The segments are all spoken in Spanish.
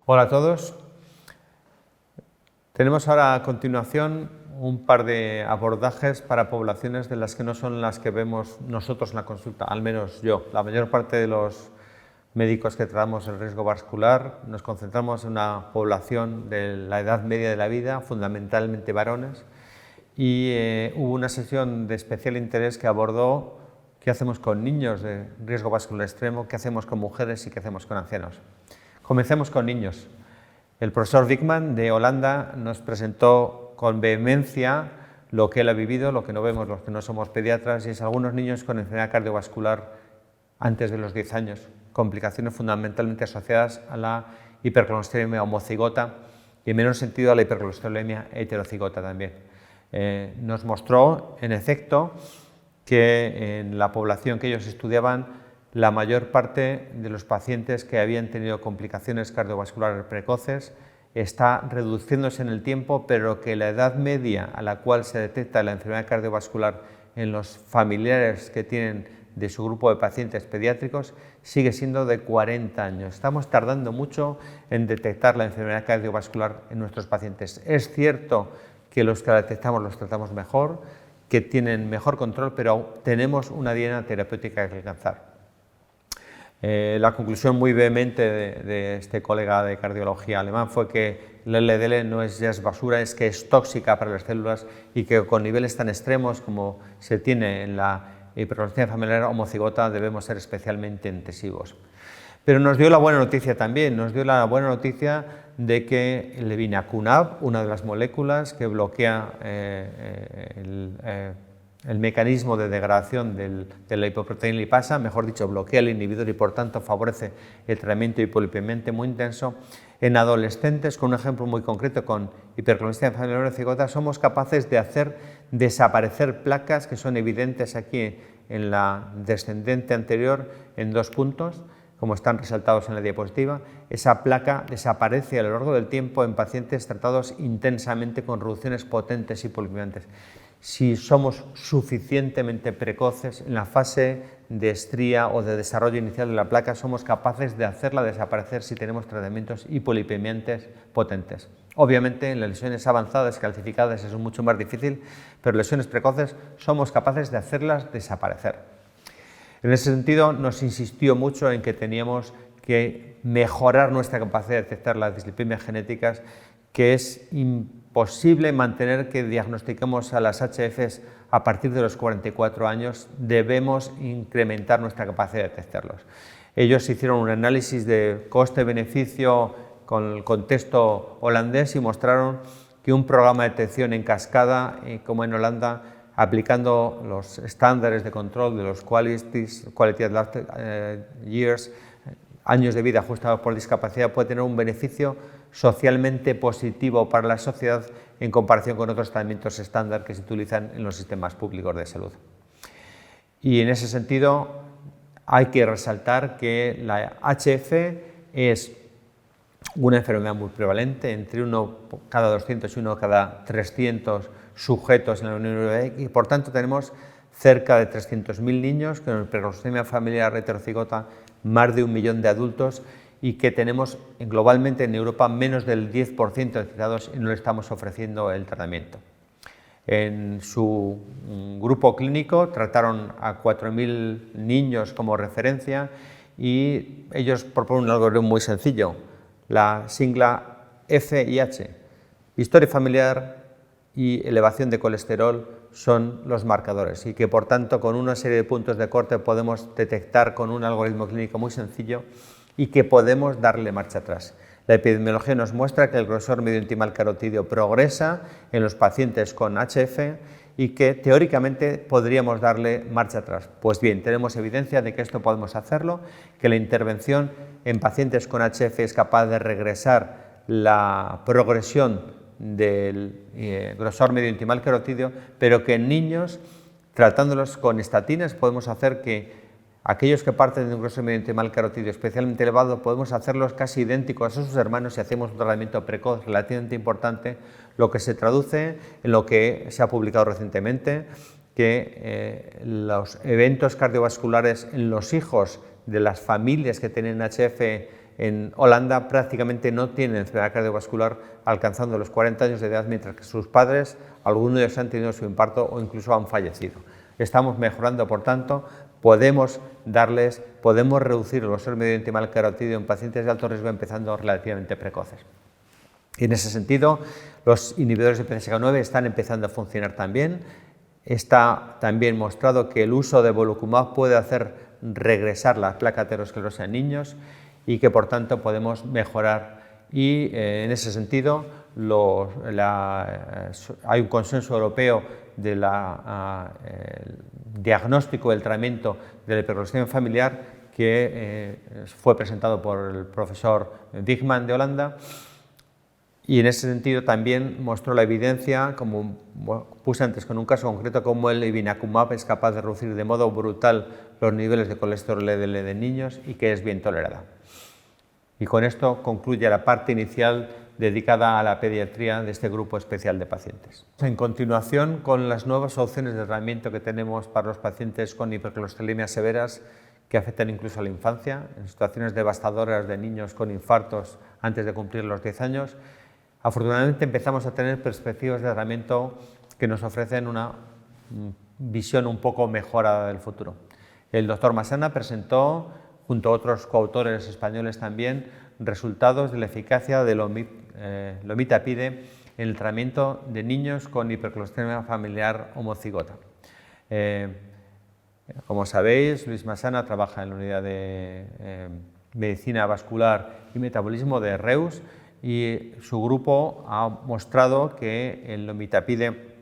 Hola a todos. Tenemos ahora a continuación un par de abordajes para poblaciones de las que no son las que vemos nosotros en la consulta, al menos yo. La mayor parte de los médicos que tratamos el riesgo vascular nos concentramos en una población de la edad media de la vida, fundamentalmente varones, y hubo una sesión de especial interés que abordó qué hacemos con niños de riesgo vascular extremo, qué hacemos con mujeres y qué hacemos con ancianos. Comencemos con niños. El profesor Wickman de Holanda nos presentó con vehemencia lo que él ha vivido, lo que no vemos los que no somos pediatras, y es algunos niños con enfermedad cardiovascular antes de los 10 años, complicaciones fundamentalmente asociadas a la hipercolesterolemia homocigota y en menor sentido a la hipercolesterolemia heterocigota también. Nos mostró, en efecto, que en la población que ellos estudiaban, la mayor parte de los pacientes que habían tenido complicaciones cardiovasculares precoces está reduciéndose en el tiempo, pero que la edad media a la cual se detecta la enfermedad cardiovascular en los familiares que tienen de su grupo de pacientes pediátricos sigue siendo de 40 años. Estamos tardando mucho en detectar la enfermedad cardiovascular en nuestros pacientes. Es cierto que los que la detectamos los tratamos mejor, que tienen mejor control, pero tenemos una diana terapéutica que alcanzar. La conclusión muy vehemente de este colega de cardiología alemán fue que el LDL no es ya basura, es que es tóxica para las células y que con niveles tan extremos como se tiene en la hipercolesterolemia familiar homocigota debemos ser especialmente intensivos. Pero nos dio la buena noticia también, nos dio la buena noticia de que el vinacunab, una de las moléculas que bloquea el mecanismo de degradación de la lipoproteína lipasa, mejor dicho, bloquea el inhibidor y por tanto favorece el tratamiento hipolipemiante muy intenso. En adolescentes, con un ejemplo muy concreto, con hipercolesterolemia familiar homocigota, somos capaces de hacer desaparecer placas que son evidentes aquí en la descendente anterior en 2 puntos, como están resaltados en la diapositiva. Esa placa desaparece a lo largo del tiempo en pacientes tratados intensamente con reducciones potentes hipolipemiantes. Si somos suficientemente precoces en la fase de estría o de desarrollo inicial de la placa, somos capaces de hacerla desaparecer si tenemos tratamientos hipolipemiantes potentes. Obviamente en las lesiones avanzadas calcificadas es mucho más difícil, pero en lesiones precoces somos capaces de hacerlas desaparecer. En ese sentido nos insistió mucho en que teníamos que mejorar nuestra capacidad de detectar las dislipemias genéticas, que es imposible mantener que diagnostiquemos a las HFs a partir de los 44 años, debemos incrementar nuestra capacidad de detectarlos. Ellos hicieron un análisis de coste-beneficio con el contexto holandés y mostraron que un programa de detección en cascada, como en Holanda, aplicando los estándares de control de los Quality of Life Years, años de vida ajustados por discapacidad, puede tener un beneficio socialmente positivo para la sociedad en comparación con otros tratamientos estándar que se utilizan en los sistemas públicos de salud. Y en ese sentido hay que resaltar que la HF es una enfermedad muy prevalente, entre 1 cada 200 y 1 cada 300 sujetos en la Unión Europea, y por tanto tenemos cerca de 300.000 niños con hipercolesterolemia familiar heterocigota, más de 1 millón de adultos, y que tenemos globalmente en Europa menos del 10% de citados y no le estamos ofreciendo el tratamiento. En su grupo clínico trataron a 4.000 niños como referencia y ellos proponen un algoritmo muy sencillo, la sigla FIH, historia familiar y elevación de colesterol son los marcadores y que por tanto con una serie de puntos de corte podemos detectar con un algoritmo clínico muy sencillo y que podemos darle marcha atrás. La epidemiología nos muestra que el grosor medio intimal carotídeo progresa en los pacientes con HF y que teóricamente podríamos darle marcha atrás. Pues bien, tenemos evidencia de que esto podemos hacerlo, que la intervención en pacientes con HF es capaz de regresar la progresión del grosor medio intimal carotídeo, pero que en niños, tratándolos con estatinas, podemos hacer que aquellos que parten de un grosor medio intimal carotídeo especialmente elevado, podemos hacerlos casi idénticos a sus hermanos si hacemos un tratamiento precoz relativamente importante, lo que se traduce en lo que se ha publicado recientemente, que los eventos cardiovasculares en los hijos de las familias que tienen HF en Holanda prácticamente no tienen enfermedad cardiovascular alcanzando los 40 años de edad, mientras que sus padres, algunos de ellos han tenido su infarto o incluso han fallecido. Estamos mejorando, por tanto, podemos reducir los medio intimal carotídeo en pacientes de alto riesgo empezando relativamente precoces. Y en ese sentido, los inhibidores de PCSK9 están empezando a funcionar también. Está también mostrado que el uso de volocumab puede hacer regresar la placa aterosclerosa en niños y que por tanto podemos mejorar. Y en ese sentido hay un consenso europeo del diagnóstico del tratamiento de la hipercolesterolemia familiar que fue presentado por el profesor Digman de Holanda. Y en ese sentido también mostró la evidencia, como puse antes con un caso concreto, como el evinacumab es capaz de reducir de modo brutal los niveles de colesterol LDL de niños y que es bien tolerada. Y con esto concluye la parte inicial dedicada a la pediatría de este grupo especial de pacientes. En continuación, con las nuevas opciones de tratamiento que tenemos para los pacientes con hipercolesterolemias severas que afectan incluso a la infancia, en situaciones devastadoras de niños con infartos antes de cumplir los 10 años, afortunadamente empezamos a tener perspectivas de tratamiento que nos ofrecen una visión un poco mejorada del futuro. El doctor Masana presentó, junto a otros coautores españoles también, resultados de la eficacia de lomitapide en el tratamiento de niños con hipercolesterolemia familiar homocigota. Como sabéis, Luis Masana trabaja en la unidad de medicina vascular y metabolismo de Reus y su grupo ha mostrado que el lomitapide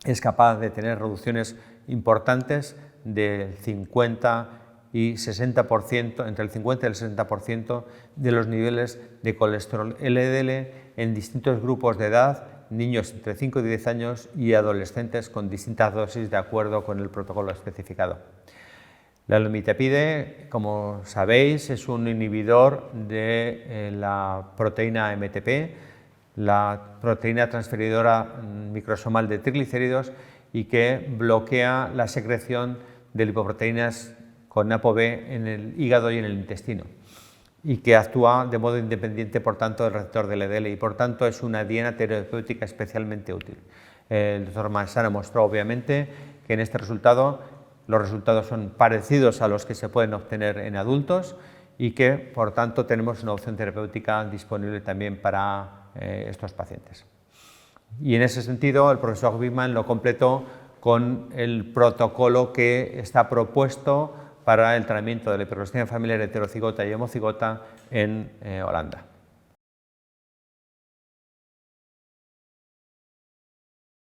es capaz de tener reducciones importantes del 50 y 60%, entre el 50 y el 60% de los niveles de colesterol LDL en distintos grupos de edad, niños entre 5 y 10 años y adolescentes con distintas dosis de acuerdo con el protocolo especificado. La lomitapide, como sabéis, es un inhibidor de la proteína MTP, la proteína transferidora microsomal de triglicéridos y que bloquea la secreción de lipoproteínas con ApoB en el hígado y en el intestino y que actúa de modo independiente, por tanto, del receptor del LDL y, por tanto, es una diana terapéutica especialmente útil. El doctor Masana mostró, obviamente, que en este resultado los resultados son parecidos a los que se pueden obtener en adultos y que, por tanto, tenemos una opción terapéutica disponible también para estos pacientes. Y en ese sentido, el profesor Digman lo completó con el protocolo que está propuesto para el tratamiento de la hipercolesterolemia familiar heterocigota y homocigota en Holanda.